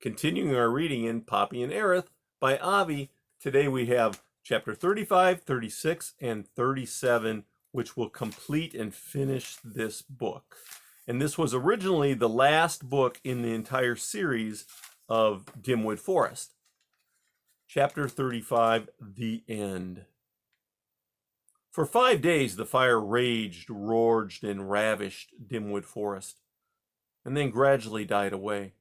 Continuing our reading in Poppy and Ereth by Avi. Today we have chapter 35, 36, and 37, which will complete and finish this book. And this was originally the last book in the entire series of Dimwood Forest. Chapter 35, The End. For 5 days the fire raged, roared, and ravished Dimwood Forest, and then gradually died away.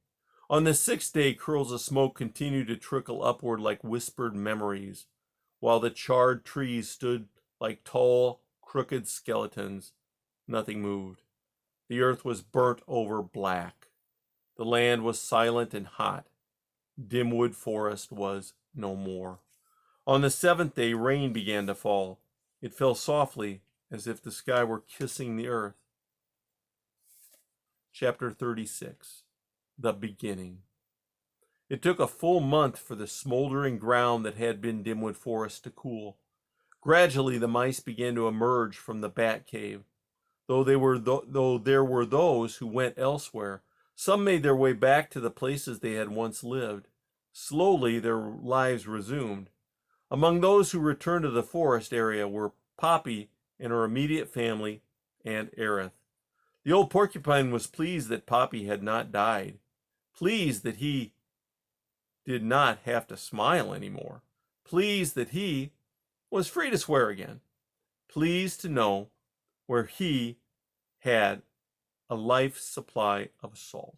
On the 6th day, curls of smoke continued to trickle upward like whispered memories, while the charred trees stood like tall, crooked skeletons. Nothing moved. The earth was burnt over black. The land was silent and hot. Dimwood Forest was no more. On the 7th day, rain began to fall. It fell softly, as if the sky were kissing the earth. Chapter 36. The Beginning. It took a full month for the smoldering ground that had been Dimwood Forest to cool. Gradually the mice began to emerge from the bat cave. Though there were those who went elsewhere, some made their way back to the places they had once lived. Slowly their lives resumed. Among those who returned to the forest area were Poppy and her immediate family, and Ereth. The old porcupine was pleased that Poppy had not died. Pleased that he did not have to smile anymore. Pleased that he was free to swear again. Pleased to know where he had a life supply of salt.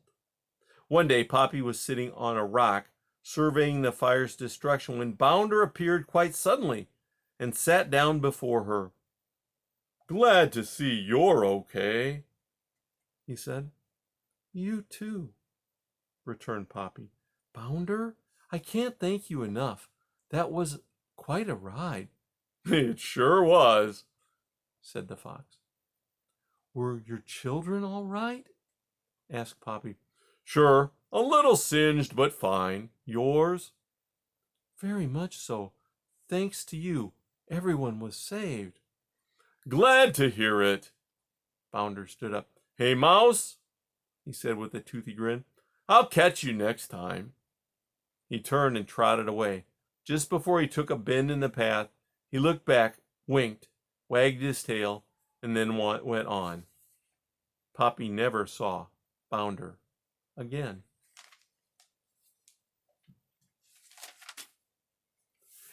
One day Poppy was sitting on a rock surveying the fire's destruction when Bounder appeared quite suddenly and sat down before her. "Glad to see you're okay," he said. "You too," returned Poppy. "Bounder, I can't thank you enough. That was quite a ride." "It sure was," said the fox. "Were your children all right?" asked Poppy. "Sure, a little singed, but fine. Yours?" "Very much so. Thanks to you, everyone was saved." "Glad to hear it." Bounder stood up. "Hey, Mouse," he said with a toothy grin, "I'll catch you next time." He turned and trotted away. Just before he took a bend in the path, he looked back, winked, wagged his tail, and then went on. Poppy never saw Bounder again.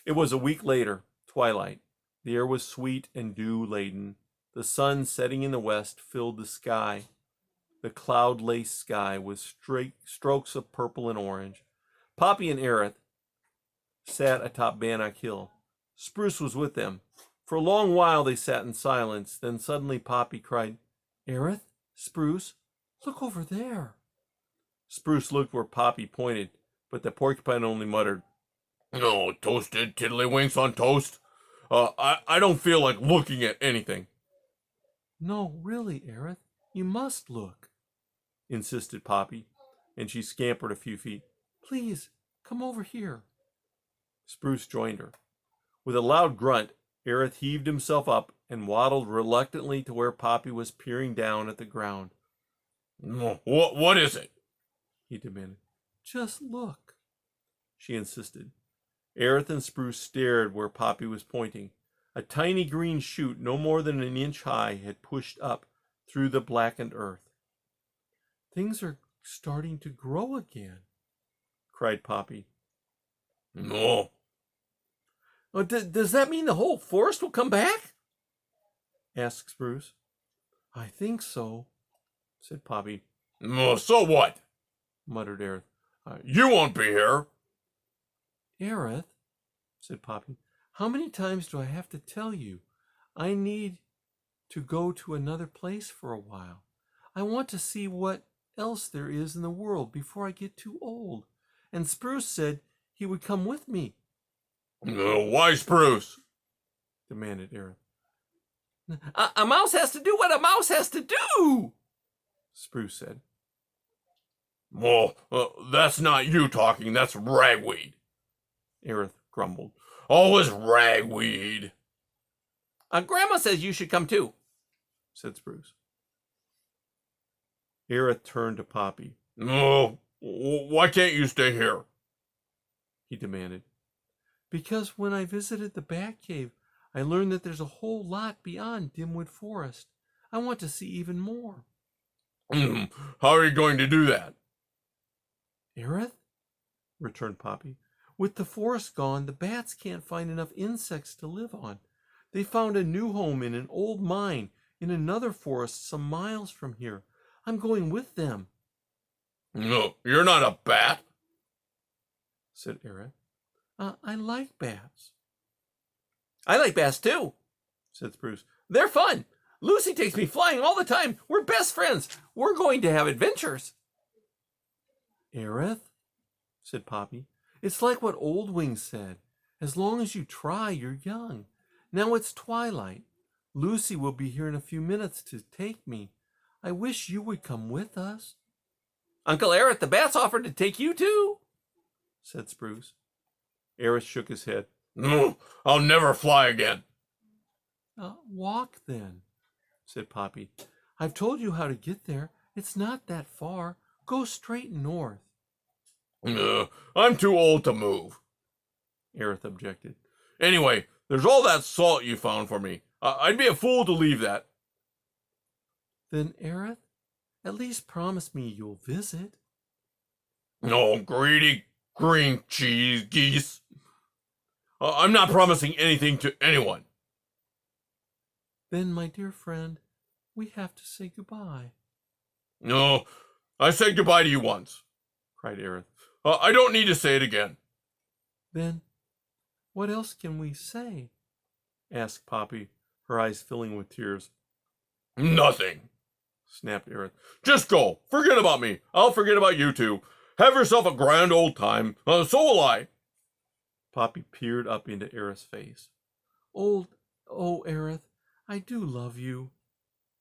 It was a week later, twilight. The air was sweet and dew-laden. The sun setting in the west filled the sky. The cloud-laced sky with strokes of purple and orange. Poppy and Ereth sat atop Bannock Hill. Spruce was with them. For a long while they sat in silence. Then suddenly Poppy cried, "Ereth, Spruce, look over there." Spruce looked where Poppy pointed, but the porcupine only muttered, "No, toasted tiddlywinks on toast. I don't feel like looking at anything." "No, really, Ereth, you must look," insisted Poppy, and she scampered a few feet. "Please, come over here." Spruce joined her. With a loud grunt, Ereth heaved himself up and waddled reluctantly to where Poppy was peering down at the ground. What is it?" he demanded. "Just look," she insisted. Ereth and Spruce stared where Poppy was pointing. A tiny green shoot, no more than an inch high, had pushed up through the blackened earth. "Things are starting to grow again," cried Poppy. "No." Does that mean the whole forest will come back?" asked Spruce. "I think so," said Poppy. "So what?" muttered Ereth. "You won't be here." "Ereth," said Poppy, "how many times do I have to tell you? I need to go to another place for a while. I want to see what else there is in the world before I get too old. And Spruce said he would come with me." "Why Spruce?" demanded Ereth. A mouse has to do what a mouse has to do," Spruce said. That's not you talking, that's ragweed," Ereth grumbled. "Always ragweed." Grandma says you should come too," said Spruce. Ereth turned to Poppy. "What Why can't you stay here? He demanded. Because when I visited the Bat Cave, I learned that there's a whole lot beyond Dimwood Forest. I want to see even more. How are you going to do that? Ereth, returned Poppy. With the forest gone, the bats can't find enough insects to live on. They found a new home in an old mine in another forest some miles from here. I'm going with them. No, you're not a bat, said Ereth. I like bats. I like bats too, said Spruce. They're fun. Lucy takes me flying all the time. We're best friends. We're going to have adventures. Ereth, said Poppy, it's like what Old Wing said. As long as you try, you're young. Now it's twilight. Lucy will be here in a few minutes to take me. I wish you would come with us. Uncle Ereth, the bats offered to take you too, said Spruce. Ereth shook his head. No, I'll never fly again. Walk then, said Poppy. I've told you how to get there. It's not that far. Go straight north. I'm too old to move, Ereth objected. Anyway, there's all that salt you found for me. I'd be a fool to leave that. Then, Ereth, at least promise me you'll visit. No, greedy green cheese geese. I'm not promising anything to anyone. Then, my dear friend, we have to say goodbye. No, I said goodbye to you once, cried Ereth. I don't need to say it again. Then, what else can we say? Asked Poppy, her eyes filling with tears. Nothing, snapped Ereth. Just go. Forget about me. I'll forget about you two. Have yourself a grand old time. So will I. Poppy peered up into Ereth's face. Oh, Ereth, I do love you,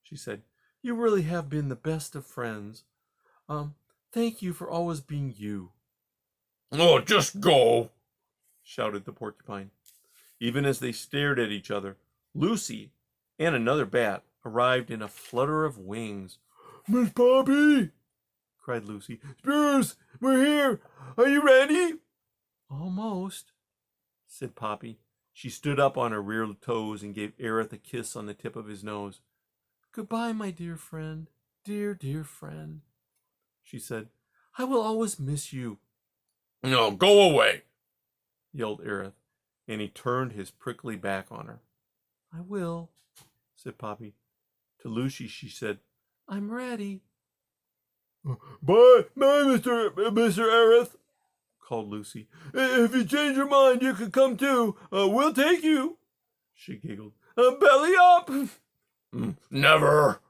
she said. You really have been the best of friends. Thank you for always being you. Oh, just go, shouted the porcupine. Even as they stared at each other, Lucy and another bat arrived in a flutter of wings. Miss Poppy, cried Lucy. Spruce, we're here. Are you ready? Almost, said Poppy. She stood up on her rear toes and gave Ereth a kiss on the tip of his nose. Goodbye, my dear friend, dear, dear friend, she said. I will always miss you. No, go away, yelled Ereth, and he turned his prickly back on her. I will, said Poppy. To Lucy she said, I'm ready. Bye, Mr. Ereth, called Lucy. If you change your mind, you can come too. We'll take you, she giggled. Belly up. Never,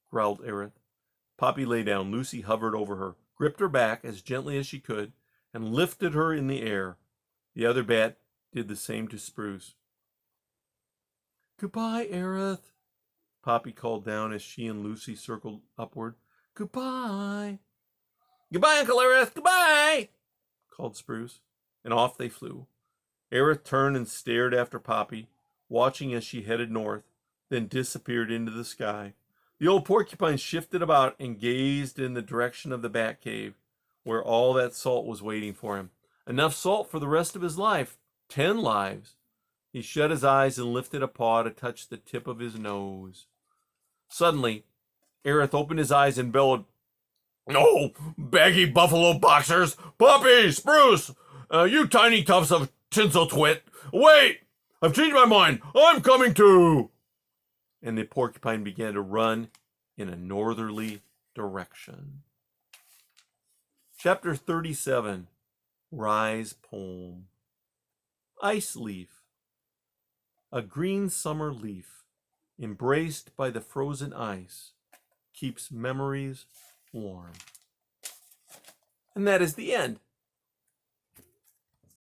growled Ereth. Poppy lay down. Lucy hovered over her, gripped her back as gently as she could, and lifted her in the air. The other bat did the same to Spruce. Goodbye, Ereth, Poppy called down as she and Lucy circled upward. Goodbye. Goodbye, Uncle Ereth. Goodbye, called Spruce, and off they flew. Ereth turned and stared after Poppy, watching as she headed north, then disappeared into the sky. The old porcupine shifted about and gazed in the direction of the bat cave, where all that salt was waiting for him. Enough salt for the rest of his life. 10 lives. He shut his eyes and lifted a paw to touch the tip of his nose. Suddenly, Ereth opened his eyes and bellowed, "No, baggy buffalo boxers! Poppy! Spruce! You tiny tufts of tinsel twit! Wait! I've changed my mind! I'm coming too!" And the porcupine began to run in a northerly direction. Chapter 37, Rise Poem. Ice leaf. A green summer leaf, embraced by the frozen ice, keeps memories warm. And that is the end.